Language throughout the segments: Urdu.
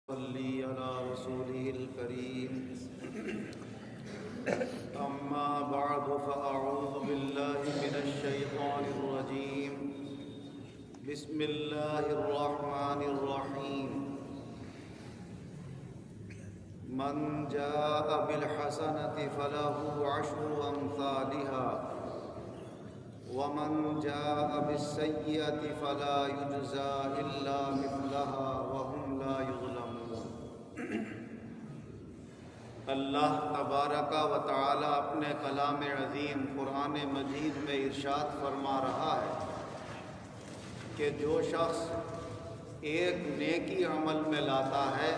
صلی علی رسوله الكریم اما بعد فاعوذ باللہ من الشیطان الرجیم بسم اللہ الرحمن الرحیم من جاء بالحسنة فله عشر امثالها ومن جاء بالسیئة فلا یجزى الا مثلها وهم لا یظلمون۔ اللہ تبارک و تعالی اپنے کلام عظیم قرآن مجید میں ارشاد فرما رہا ہے کہ جو شخص ایک نیکی عمل میں لاتا ہے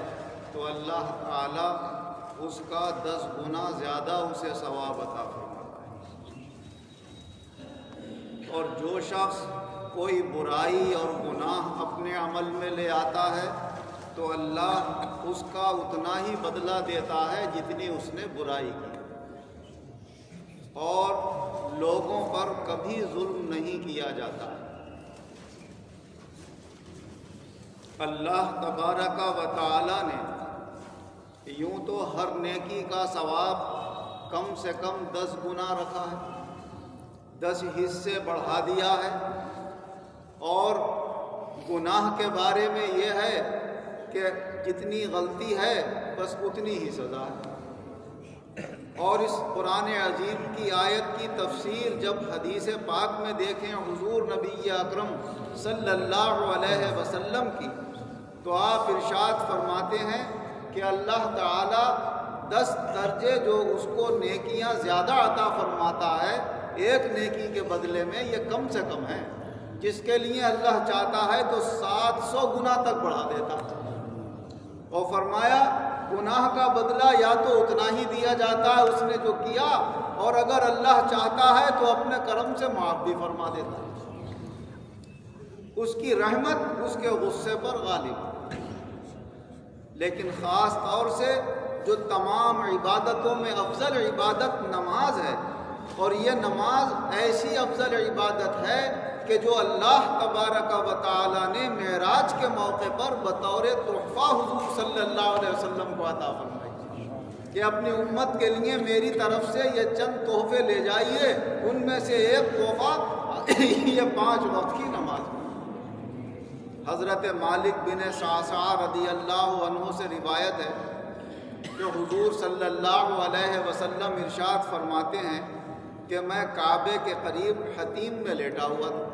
تو اللہ تعالی اس کا 10 گنا زیادہ اسے ثواب عطا فرماتا ہے، اور جو شخص کوئی برائی اور گناہ اپنے عمل میں لے آتا ہے تو اللہ اس کا اتنا ہی بدلہ دیتا ہے جتنی اس نے برائی کی، اور لوگوں پر کبھی ظلم نہیں کیا جاتا۔ اللہ تبارک و تعالی نے یوں تو ہر نیکی کا ثواب کم سے کم 10 گنا رکھا ہے، 10 حصے بڑھا دیا ہے، اور گناہ کے بارے میں یہ ہے کہ جتنی غلطی ہے بس اتنی ہی سزا ہے۔ اور اس قرآن عظیم کی آیت کی تفسیر جب حدیث پاک میں دیکھیں حضور نبی اکرم صلی اللہ علیہ وسلم کی، تو آپ ارشاد فرماتے ہیں کہ اللہ تعالی 10 درجے جو اس کو نیکیاں زیادہ عطا فرماتا ہے ایک نیکی کے بدلے میں، یہ کم سے کم ہے، جس کے لیے اللہ چاہتا ہے تو 700 گنا تک بڑھا دیتا ہے۔ اور فرمایا گناہ کا بدلہ یا تو اتنا ہی دیا جاتا ہے اس نے جو کیا، اور اگر اللہ چاہتا ہے تو اپنے کرم سے معاف بھی فرما دیتا ہے۔ اس کی رحمت اس کے غصے پر غالب۔ لیکن خاص طور سے جو تمام عبادتوں میں افضل عبادت نماز ہے، اور یہ نماز ایسی افضل عبادت ہے کہ جو اللہ تبارک و تعالی نے معراج کے موقع پر بطور تحفہ حضور صلی اللہ علیہ وسلم کو عطا فرمائی کہ اپنی امت کے لیے میری طرف سے یہ چند تحفے لے جائیے، ان میں سے ایک تحفہ یہ 5 وقت کی نماز۔ حضرت مالک بن صعصع رضی اللہ عنہ سے روایت ہے کہ حضور صلی اللہ علیہ وسلم ارشاد فرماتے ہیں کہ میں کعبے کے قریب حتیم میں لیٹا ہوا تھا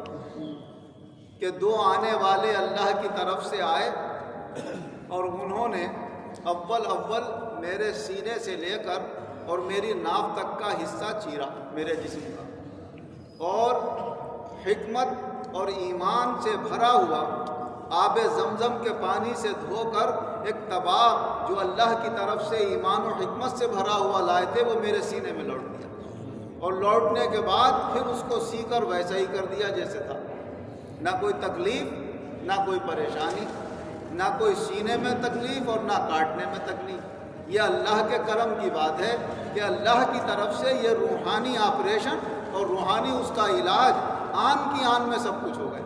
کہ 2 آنے والے اللہ کی طرف سے آئے، اور انہوں نے اول میرے سینے سے لے کر اور میری ناف تک کا حصہ چیرا میرے جسم کا، اور حکمت اور ایمان سے بھرا ہوا آب زمزم کے پانی سے دھو کر ایک طباق جو اللہ کی طرف سے ایمان و حکمت سے بھرا ہوا لائے تھے وہ میرے سینے میں لوٹ دیا، اور لوٹنے کے بعد پھر اس کو سی کر ویسا ہی کر دیا جیسے تھا، نہ کوئی تکلیف، نہ کوئی پریشانی، نہ کوئی سینے میں تکلیف اور نہ کاٹنے میں تکلیف۔ یہ اللہ کے کرم کی بات ہے کہ اللہ کی طرف سے یہ روحانی آپریشن اور روحانی اس کا علاج آن کی آن میں سب کچھ ہو گئے۔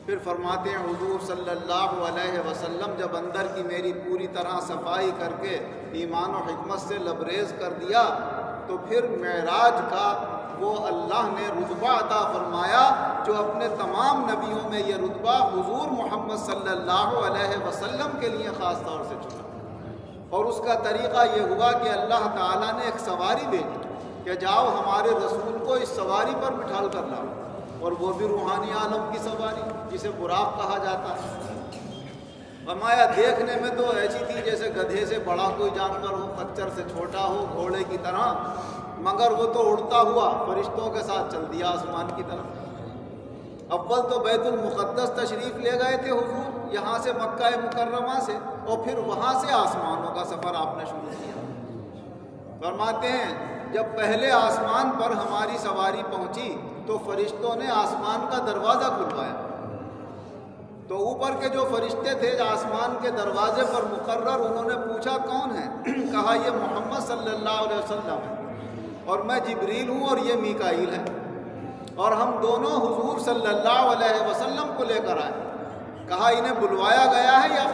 پھر فرماتے ہیں حضور صلی اللہ علیہ وسلم جب اندر کی میری پوری طرح صفائی کر کے ایمان و حکمت سے لبریز کر دیا تو پھر معراج کا وہ اللہ نے رتبہ عطا فرمایا جو اپنے تمام نبیوں میں یہ رتبہ حضور محمد صلی اللہ علیہ وسلم کے لیے خاص طور سے چنا، اور اس کا طریقہ یہ ہوا کہ اللہ تعالیٰ نے ایک سواری بھیجی کہ جاؤ ہمارے رسول کو اس سواری پر بٹھال کر لاؤ، اور وہ بھی روحانی عالم کی سواری جسے براق کہا جاتا ہے۔ فرمایا دیکھنے میں تو ایسی تھی جیسے گدھے سے بڑا کوئی جانور ہو، خچر سے چھوٹا ہو، گھوڑے کی طرح، مگر وہ تو اڑتا ہوا فرشتوں کے ساتھ چل دیا آسمان کی طرف۔ اول تو بیت المقدس تشریف لے گئے تھے حضور یہاں سے مکہ مکرمہ سے، اور پھر وہاں سے آسمانوں کا سفر آپ نے شروع کیا۔ فرماتے ہیں جب پہلے آسمان پر ہماری سواری پہنچی تو فرشتوں نے آسمان کا دروازہ کھلوایا، تو اوپر کے جو فرشتے تھے آسمان کے دروازے پر مقرر، انہوں نے پوچھا کون ہے؟ کہا یہ محمد صلی اللہ علیہ وسلم ہے، اور میں جبریل ہوں اور یہ میکائیل ہے، اور ہم دونوں حضور صلی اللہ علیہ وسلم کو لے کر آئے۔ کہا انہیں بلوایا گیا ہے یا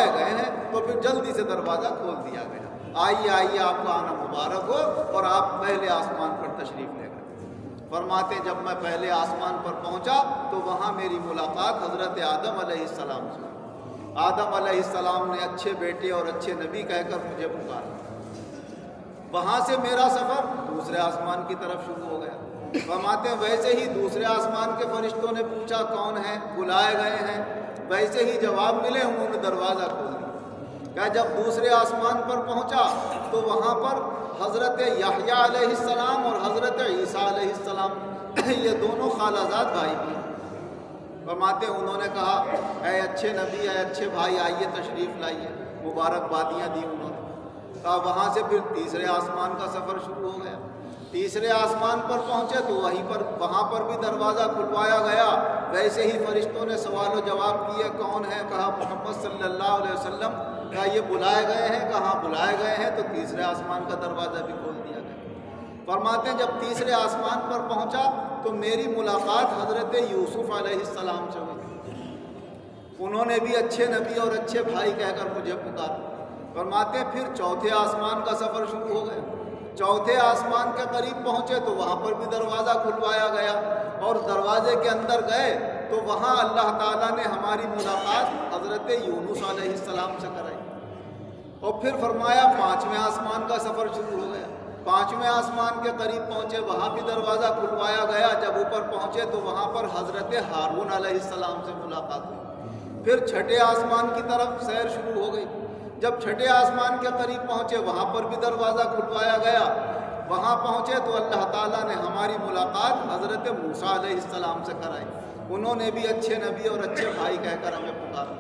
بلائے گئے ہیں تو پھر جلدی سے دروازہ کھول دیا گیا، آئیے آئیے آپ کا آنا مبارک ہو، اور آپ پہلے آسمان پر تشریف لے گئے۔ فرماتے جب میں پہلے آسمان پر پہنچا تو وہاں میری ملاقات حضرت آدم علیہ السلام سے۔ آدم علیہ السلام نے اچھے بیٹے اور اچھے نبی کہہ کر مجھے پکارا۔ وہاں سے میرا سفر دوسرے آسمان کی طرف شروع ہو گیا۔ فرماتے ہیں ویسے ہی دوسرے آسمان کے فرشتوں نے پوچھا کون ہے، بلائے گئے ہیں، ویسے ہی جواب ملے، انہوں نے دروازہ کھول دیا۔ کہ جب دوسرے آسمان پر پہنچا تو وہاں پر حضرت یحییٰ علیہ السلام اور حضرت عیسیٰ علیہ السلام یہ دونوں خالہ زاد بھائی بھی۔ فرماتے ہیں انہوں نے کہا اے اچھے نبی، اے اچھے بھائی، آئیے تشریف لائیے، مبارکبادیاں دی انہوں نے۔ وہاں سے پھر تیسرے آسمان کا سفر شروع ہو گیا۔ تیسرے آسمان پر پہنچے تو وہاں پر بھی دروازہ کھلوایا گیا، ویسے ہی فرشتوں نے سوال و جواب کیے کون ہے، کہا محمد صلی اللہ علیہ وسلم، کہا یہ بلائے گئے ہیں، کہاں بلائے گئے ہیں، تو تیسرے آسمان کا دروازہ بھی کھول دیا گیا۔ فرماتے ہیں جب تیسرے آسمان پر پہنچا تو میری ملاقات حضرت یوسف علیہ السلام سے ہوئی۔ انہوں نے بھی اچھے نبی اور اچھے بھائی کہہ کر مجھے پکارا۔ فرماتے ہیں پھر چوتھے آسمان کا سفر شروع ہو گیا۔ چوتھے آسمان کے قریب پہنچے تو وہاں پر بھی دروازہ کھلوایا گیا، اور دروازے کے اندر گئے تو وہاں اللہ تعالیٰ نے ہماری ملاقات حضرت یونس علیہ السلام سے کرائی۔ اور پھر فرمایا پانچویں آسمان کا سفر شروع ہو گیا۔ پانچویں آسمان کے قریب پہنچے، وہاں بھی دروازہ کھلوایا گیا۔ جب اوپر پہنچے تو وہاں پر حضرت ہارون علیہ السلام سے ملاقات ہوئی۔ پھر چھٹے آسمان کی طرف سیر شروع ہو گئی۔ جب چھٹے آسمان کے قریب پہنچے وہاں پر بھی دروازہ کھلوایا گیا۔ وہاں پہنچے تو اللہ تعالیٰ نے ہماری ملاقات حضرت موسیٰ علیہ السلام سے کرائی۔ انہوں نے بھی اچھے نبی اور اچھے بھائی کہہ کر ہمیں پکارا۔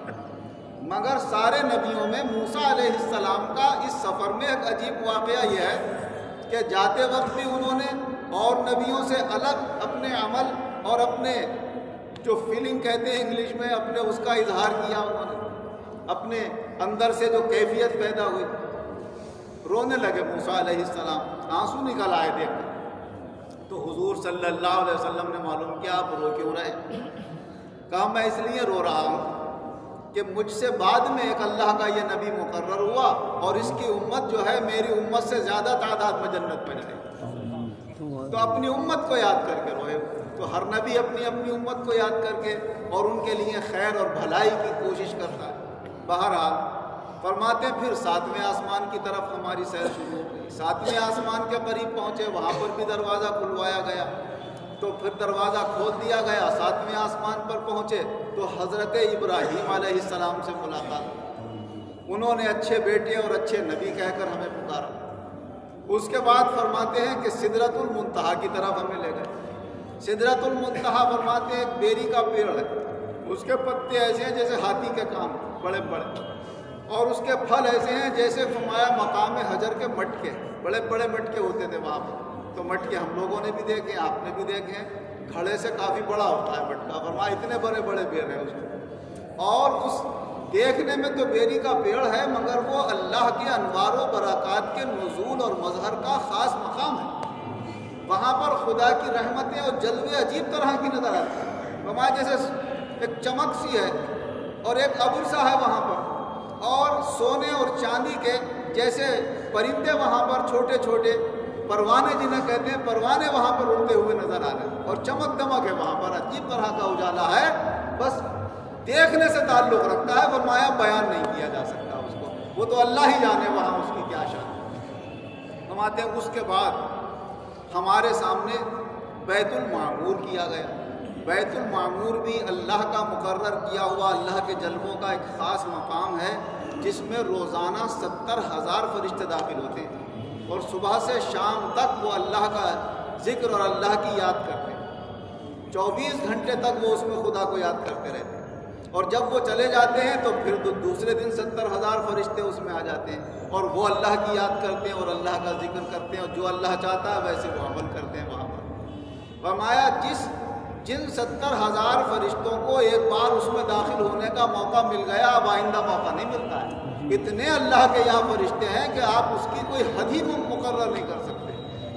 مگر سارے نبیوں میں موسیٰ علیہ السلام کا اس سفر میں ایک عجیب واقعہ یہ ہے کہ جاتے وقت بھی انہوں نے اور نبیوں سے الگ اپنے عمل اور اپنے جو فیلنگ کہتے ہیں انگلش میں، اپنے اس کا اظہار کیا۔ انہوں نے اپنے اندر سے جو کیفیت پیدا ہوئی، رونے لگے موسیٰ علیہ السلام، آنسو نکل آئے دیکھ کر۔ تو حضور صلی اللہ علیہ وسلم نے معلوم کیا آپ رو کیوں رہے؟ کہا میں اس لیے رو رہا ہوں کہ مجھ سے بعد میں ایک اللہ کا یہ نبی مقرر ہوا، اور اس کی امت جو ہے میری امت سے زیادہ تعداد میں جنت میں جائے، تو اپنی امت کو یاد کر کے روئے۔ تو ہر نبی اپنی اپنی امت کو یاد کر کے اور ان کے لیے خیر اور بھلائی کی کوشش کرتا ہے۔ بہرحال فرماتے پھر ساتویں آسمان کی طرف ہماری سیر شروع ہو گئی۔ ساتویں آسمان کے قریب پہنچے، وہاں پر بھی دروازہ کھلوایا گیا، تو پھر دروازہ کھول دیا گیا۔ ساتویں آسمان پر پہنچے تو حضرت ابراہیم علیہ السلام سے ملاقات۔ انہوں نے اچھے بیٹے اور اچھے نبی کہہ کر ہمیں پکارا۔ اس کے بعد فرماتے ہیں کہ سدرۃ المنتہا کی طرف ہمیں لے گئے۔ سدرۃ المنتہا فرماتے ہیں ایک بیری کا پیڑ ہے، اس کے پتے ایسے ہیں جیسے ہاتھی کے کان، بڑے بڑے، اور اس کے پھل ایسے ہیں جیسے فرمایا مقام حجر کے مٹکے، بڑے بڑے مٹکے ہوتے تھے وہاں پر۔ تو مٹکے ہم لوگوں نے بھی دیکھے، آپ نے بھی دیکھے، گھڑے سے کافی بڑا ہوتا ہے مٹکا، فرمایا اتنے بڑے بڑے پیر ہیں اس میں، اور اس دیکھنے میں تو بیری کا پیڑ ہے مگر وہ اللہ کے انوار و برکات کے نزول اور مظہر کا خاص مقام ہے۔ وہاں پر خدا کی رحمتیں اور جلوے عجیب طرح کی نظر آتی ہیں، فرمایا جیسے ایک چمک سی ہے اور ایک ابر سا ہے وہاں پر، اور سونے اور چاندی کے جیسے پرندے وہاں پر چھوٹے چھوٹے پروانے جنہیں کہتے ہیں، پروانے وہاں پر اڑتے ہوئے نظر آ رہے ہیں، اور چمک دمک ہے وہاں پر، عجیب طرح کا اجالا ہے، بس دیکھنے سے تعلق رکھتا ہے، فرمایا بیان نہیں کیا جا سکتا اس کو، وہ تو اللہ ہی جانے وہاں اس کی کیا شان ہے۔ فرماتے ہیں اس کے بعد ہمارے سامنے بیت المعمور کیا گیا۔ بیت المعمور بھی اللہ کا مقرر کیا ہوا اللہ کے جلووں کا ایک خاص مقام ہے، جس میں روزانہ 70,000 فرشتے داخل ہوتے ہیں، اور صبح سے شام تک وہ اللہ کا ذکر اور اللہ کی یاد کرتے ہیں۔ 24 گھنٹے تک وہ اس میں خدا کو یاد کرتے رہتے ہیں، اور جب وہ چلے جاتے ہیں تو پھر دوسرے دن 70,000 فرشتے اس میں آ جاتے ہیں، اور وہ اللہ کی یاد کرتے ہیں اور اللہ کا ذکر کرتے ہیں، اور جو اللہ چاہتا ہے ویسے وہ عمل کرتے ہیں وہاں پر۔ فرمایا جن 70,000 فرشتوں کو ایک بار اس میں داخل ہونے کا موقع مل گیا، اب آئندہ موقع نہیں ملتا ہے۔ اتنے اللہ کے یہاں فرشتے ہیں کہ آپ اس کی کوئی حد ہی مقرر نہیں کر سکتے۔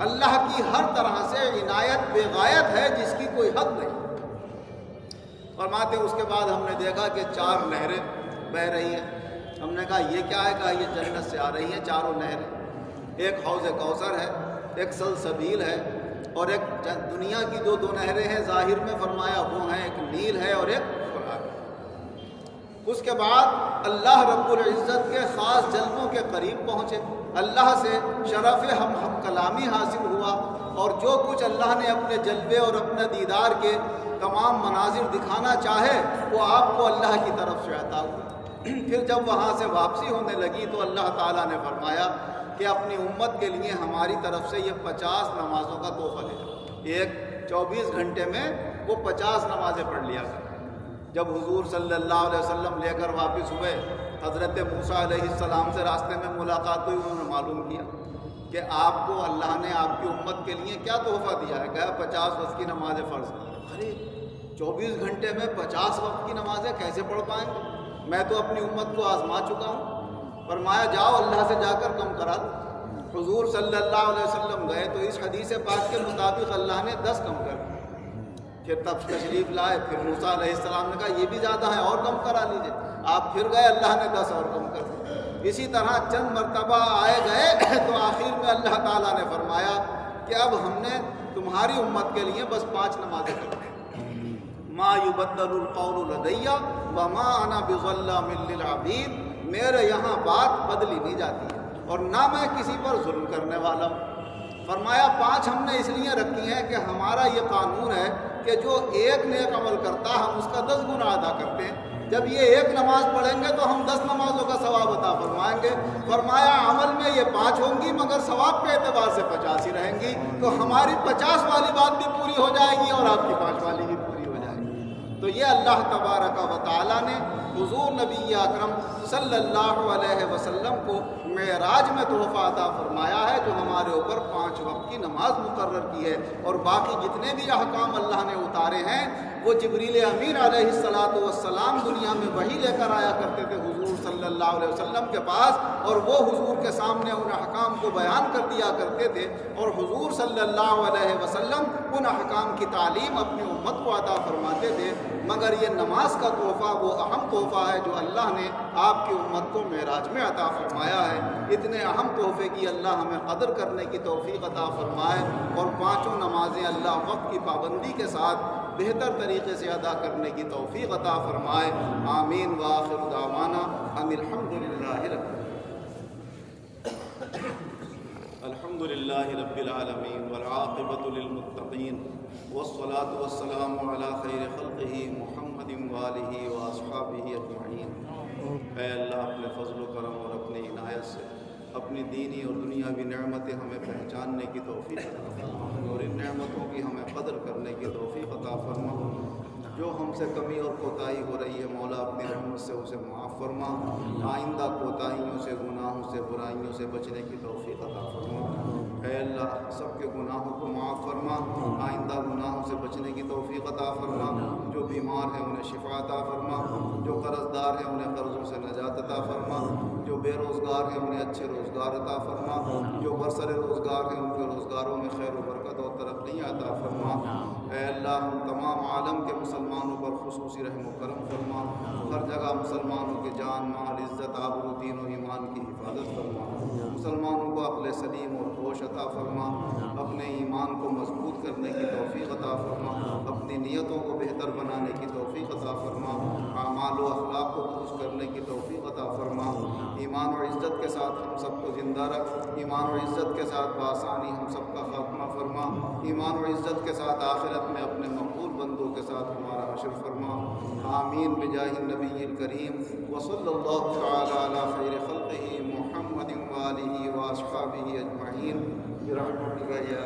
اللہ کی ہر طرح سے عنایت بے غایت ہے جس کی کوئی حد نہیں۔ فرماتے اس کے بعد ہم نے دیکھا کہ 4 نہریں بہہ رہی ہیں، ہم نے کہا یہ کیا ہے؟ کہا یہ جنت سے آ رہی ہیں چاروں نہریں، ایک حوض کوثر ہے، ایک سلسبیل ہے، اور ایک دنیا کی جو دو نہریں ہیں ظاہر میں فرمایا وہ ہیں، ایک نیل ہے اور ایک فرات۔ اس کے بعد اللہ رب العزت کے خاص جلووں کے قریب پہنچے، اللہ سے شرف ہم کلامی حاصل ہوا، اور جو کچھ اللہ نے اپنے جلوے اور اپنے دیدار کے تمام مناظر دکھانا چاہے وہ آپ کو اللہ کی طرف سے عطا ہوا۔ پھر جب وہاں سے واپسی ہونے لگی تو اللہ تعالیٰ نے فرمایا کہ اپنی امت کے لیے ہماری طرف سے یہ 50 نمازوں کا تحفہ لے جاؤ، ایک 24 گھنٹے میں وہ 50 نمازیں پڑھ لیا کریں۔ جب حضور صلی اللہ علیہ وسلم لے کر واپس ہوئے، حضرت موسیٰ علیہ السلام سے راستے میں ملاقات ہوئی، انہوں نے معلوم کیا کہ آپ کو اللہ نے آپ کی امت کے لیے کیا تحفہ دیا ہے؟ کہا 50 وقت کی نمازیں فرض کی۔ ارے 24 گھنٹے میں 50 وقت کی نمازیں کیسے پڑھ پائیں گے؟ میں تو اپنی امت کو آزما چکا ہوں۔ فرمایا جاؤ اللہ سے جا کر کم کرا دو۔ حضور صلی اللہ علیہ وسلم گئے تو اس حدیث پاک کے مطابق اللہ نے 10 کم کر دی۔ پھر تب تشریف لائے، پھر موسیٰ علیہ السلام نے کہا یہ بھی زیادہ ہے اور کم کرا لیجیے، آپ پھر گئے، اللہ نے 10 اور کم کر دی۔ اسی طرح چند مرتبہ آئے گئے تو آخر میں اللہ تعالیٰ نے فرمایا کہ اب ہم نے تمہاری امت کے لیے بس 5 نمازیں کر دی۔ ما یبدل القول لدی وما انا بظلام للعبید، میرے یہاں بات بدلی نہیں جاتی ہے اور نہ میں کسی پر ظلم کرنے والا ہوں۔ فرمایا 5 ہم نے اس لیے رکھی ہیں کہ ہمارا یہ قانون ہے کہ جو ایک نیک عمل کرتا ہم اس کا 10 گنا ادا کرتے ہیں۔ جب یہ ایک نماز پڑھیں گے تو ہم 10 نمازوں کا ثواب عطا فرمائیں گے۔ فرمایا عمل میں یہ 5 ہوں گی مگر ثواب کے اعتبار سے 50 ہی رہیں گی، تو ہماری 50 والی بات بھی پوری ہو جائے گی اور آپ کی 5 والی بھی پوری ہو جائے گی۔ تو یہ اللہ تبارک و تعالیٰ نے حضور نبی اکرم صلی اللہ علیہ وسلم کو معراج میں تحفہ عطا فرمایا ہے، جو ہمارے اوپر 5 وقت کی نماز مقرر کی ہے، اور باقی جتنے بھی احکام اللہ نے اتارے ہیں وہ جبریل امین علیہ السلام دنیا میں وحی لے کر آیا کرتے تھے حضور صلی اللہ علیہ وسلم کے پاس، اور وہ حضور کے سامنے ان احکام کو بیان کر دیا کرتے تھے، اور حضور صلی اللہ علیہ وسلم ان احکام کی تعلیم اپنی امت کو عطا فرماتے تھے۔ مگر یہ نماز کا تحفہ وہ اہم تحفہ ہے جو اللہ نے آپ کی امت کو معراج میں عطا فرمایا ہے۔ اتنے اہم تحفے کی اللہ ہمیں قدر کرنے کی توفیق عطا فرمائے، اور 5 نمازیں اللہ وقت کی پابندی کے ساتھ بہتر طریقے سے ادا کرنے کی توفیق عطا فرمائے۔ آمین وآخر دعوانا ان الحمد للہ رب العالمین والعاقبۃ للمتقین والصلاة والسلام علی خیر خلقہ محمد وآلہ واصحابہ اجمعین۔ اے اللہ اپنے فضل و کرم اور اپنی عنایت سے اپنی دینی اور دنیاوی نعمتیں ہمیں پہچاننے کی توفیق عطا فرما، اور ان نعمتوں کی ہمیں قدر کرنے کی توفیق عطا فرما۔ جو ہم سے کمی اور کوتاہی ہو رہی ہے مولا اپنی رحمت سے اسے معاف فرما، آئندہ کوتاہیوں سے، گناہوں سے، برائیوں سے بچنے کی توفیق عطا فرما۔ اے اللہ سب کے گناہوں کو معاف فرما، آئندہ گناہوں سے بچنے کی توفیق عطا فرما۔ جو بیمار ہیں انہیں شفا عطا فرما، جو قرض دار ہیں انہیں قرضوں سے نجات عطا فرما، جو بے روزگار ہیں انہیں اچھے روزگار عطا فرما، جو برسر روزگار ہیں ان کے روزگاروں میں خیر و برکت اور ترقی عطا فرما۔ اے اللہ ہم تمام عالم کے مسلمانوں پر خصوصی رحم و کرم فرما، ہر جگہ مسلمانوں کے جان، مال، عزت، آبرو، دین و ایمان کی حفاظت فرما، مسلمانوں کو عقل سلیم اور ہوش عطا فرما، اپنے ایمان کو مضبوط کرنے کی توفیق عطا فرما، اپنی نیتوں کو بہتر بنانے کی توفیق عطا فرما، اعمال و اخلاق کو درست کرنے کی توفیق عطا فرما۔ ایمان و عزت کے ساتھ ہم سب کو زندہ رکھ، ایمان و عزت کے ساتھ بآسانی ہم سب کا خاتمہ فرما، ایمان و عزت کے ساتھ آخرت میں اپنے مقبول بندوں کے ساتھ ہمارا حشر فرما۔ آمین بجاہ النبی الکریم وصلی اللہ تعالی علی خیر خلقہ محمد وآلہ واصحابہ اجمعین برحمتک یا